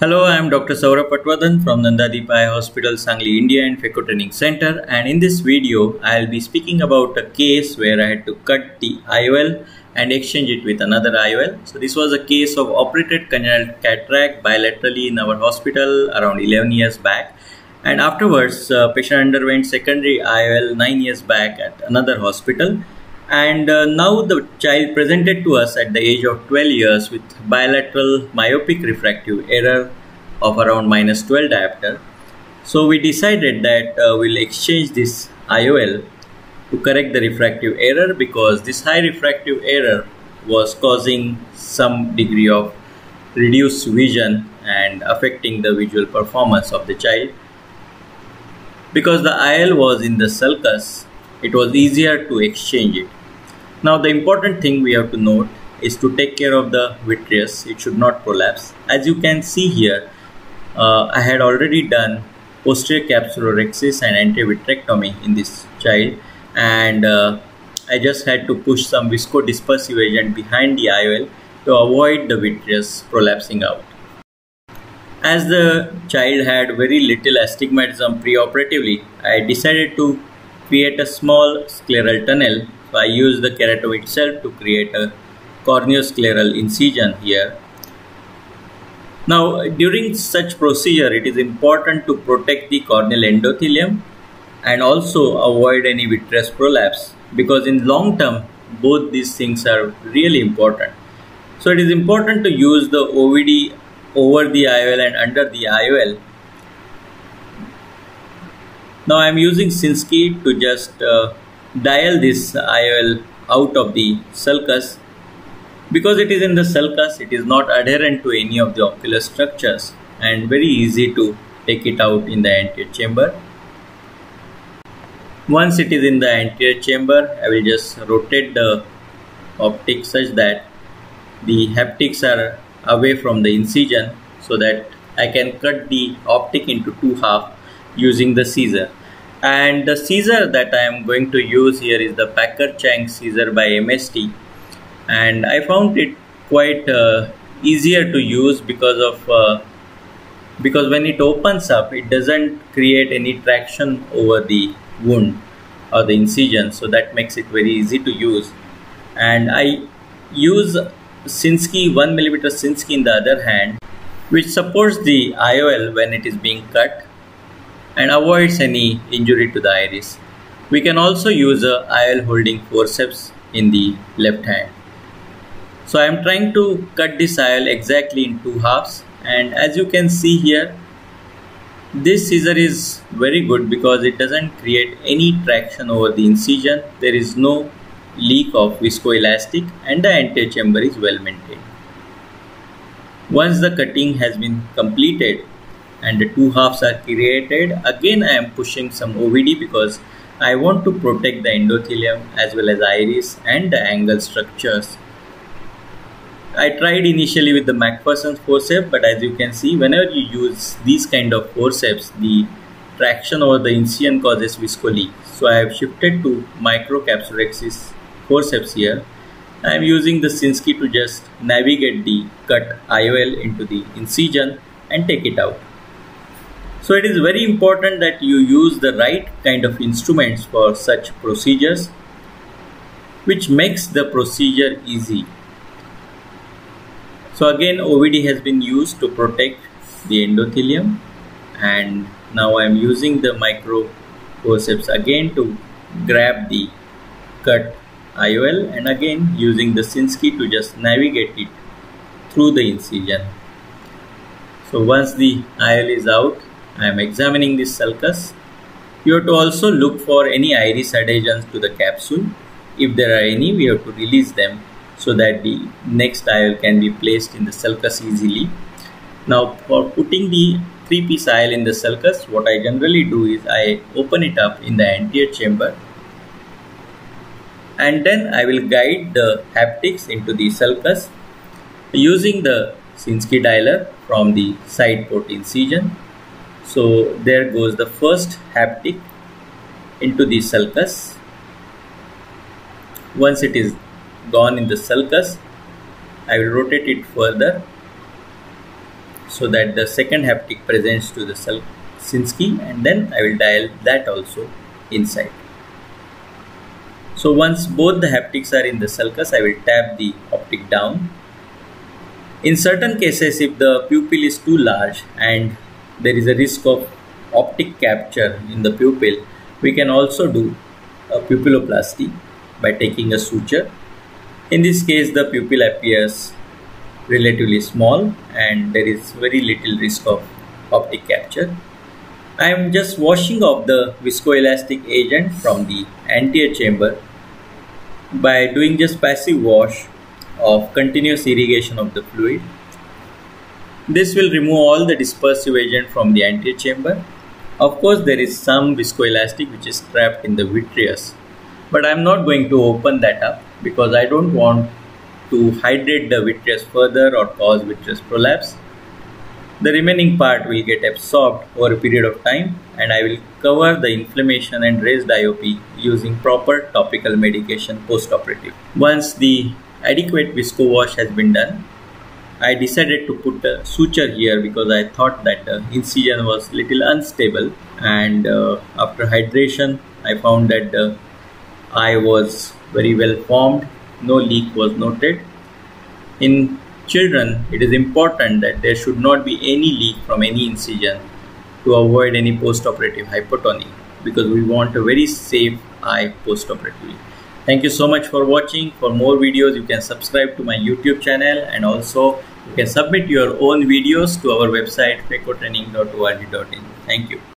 Hello, I am Dr. Sourabh Patwardhan from Nandadip Eye Hospital, Sangli, India and Phaco Training Center, and in this video I will be speaking about a case where I had to cut the IOL and exchange it with another IOL. So this was a case of operated congenital cataract bilaterally in our hospital around 11 years back, and afterwards patient underwent secondary IOL 9 years back at another hospital. And now the child presented to us at the age of 12 years with bilateral myopic refractive error of around -12 diopter. So we decided that we'll exchange this IOL to correct the refractive error, because this high refractive error was causing some degree of reduced vision and affecting the visual performance of the child. Because the IOL was in the sulcus, it was easier to exchange it. Now the important thing we have to note is to take care of the vitreous. It should not prolapse. As you can see here, I had already done posterior capsulorhexis and anti-vitrectomy in this child, and I just had to push some viscodispersive agent behind the IOL to avoid the vitreous prolapsing out. As the child had very little astigmatism preoperatively, I decided to create a small scleral tunnel. So I used the keratoid itself to create a corneoscleral incision here. Now during such procedure, it is important to protect the corneal endothelium and also avoid any vitreous prolapse, because in long term both these things are really important. So it is important to use the OVD over the IOL and under the IOL. Now I am using Sinskey to just dial this IOL out of the sulcus. Because it is in the sulcus, it is not adherent to any of the ocular structures and very easy to take it out in the anterior chamber. Once it is in the anterior chamber, I will just rotate the optic such that the haptics are away from the incision, so that I can cut the optic into two halves using the scissor. And the scissor that I am going to use here is the Packer-Chang scissor by MST, and I found it quite easier to use because when it opens up, it doesn't create any traction over the wound or the incision, so that makes it very easy to use. And I use Sinskey 1mm Sinskey in the other hand, which supports the IOL when it is being cut and avoids any injury to the iris. We can also use a IOL holding forceps in the left hand. So I am trying to cut this IOL exactly in two halves, and as you can see here, this scissor is very good because it doesn't create any traction over the incision. There is no leak of viscoelastic and the anterior chamber is well maintained. Once the cutting has been completed and the two halves are created, again I am pushing some OVD because I want to protect the endothelium as well as iris and the angle structures. I tried initially with the McPherson's forceps, but as you can see, whenever you use these kind of forceps, the traction over the incision causes viscoleak. So I have shifted to microcapsulorhexis forceps here. I am using the Sinskey to just navigate the cut IOL into the incision and take it out. So it is very important that you use the right kind of instruments for such procedures, which makes the procedure easy. So again, OVD has been used to protect the endothelium, and now I am using the micro forceps again to grab the cut IOL, and again using the Sinskey to just navigate it through the incision. So once the IOL is out, I am examining this sulcus. You have to also look for any iris adhesions to the capsule. If there are any, we have to release them so that the next IOL can be placed in the sulcus easily. Now for putting the 3-piece IOL in the sulcus, what I generally do is I open it up in the anterior chamber, and then I will guide the haptics into the sulcus using the Sinskey dialer from the side port incision. So there goes the first haptic into the sulcus. Once it is gone in the sulcus, I will rotate it further so that the second haptic presents to the Sinski, and then I will dial that also inside. So once both the haptics are in the sulcus, I will tap the optic down. In certain cases, if the pupil is too large and there is a risk of optic capture in the pupil, we can also do a pupilloplasty by taking a suture. In this case, the pupil appears relatively small and there is very little risk of optic capture. I am just washing off the viscoelastic agent from the anterior chamber by doing just passive wash of continuous irrigation of the fluid. This will remove all the dispersive agent from the anterior chamber. Of course, there is some viscoelastic which is trapped in the vitreous, but I am not going to open that up because I don't want to hydrate the vitreous further or cause vitreous prolapse. The remaining part will get absorbed over a period of time, and I will cover the inflammation and raised IOP using proper topical medication post-operative. Once the adequate visco wash has been done, I decided to put a suture here because I thought that the incision was little unstable, and after hydration I found that the eye was very well formed, no leak was noted. In children, it is important that there should not be any leak from any incision to avoid any post-operative hypotony, because we want a very safe eye post-operatively. Thank you so much for watching. For more videos, you can subscribe to my YouTube channel, and also you can submit your own videos to our website phacotraining.org.in. Thank you.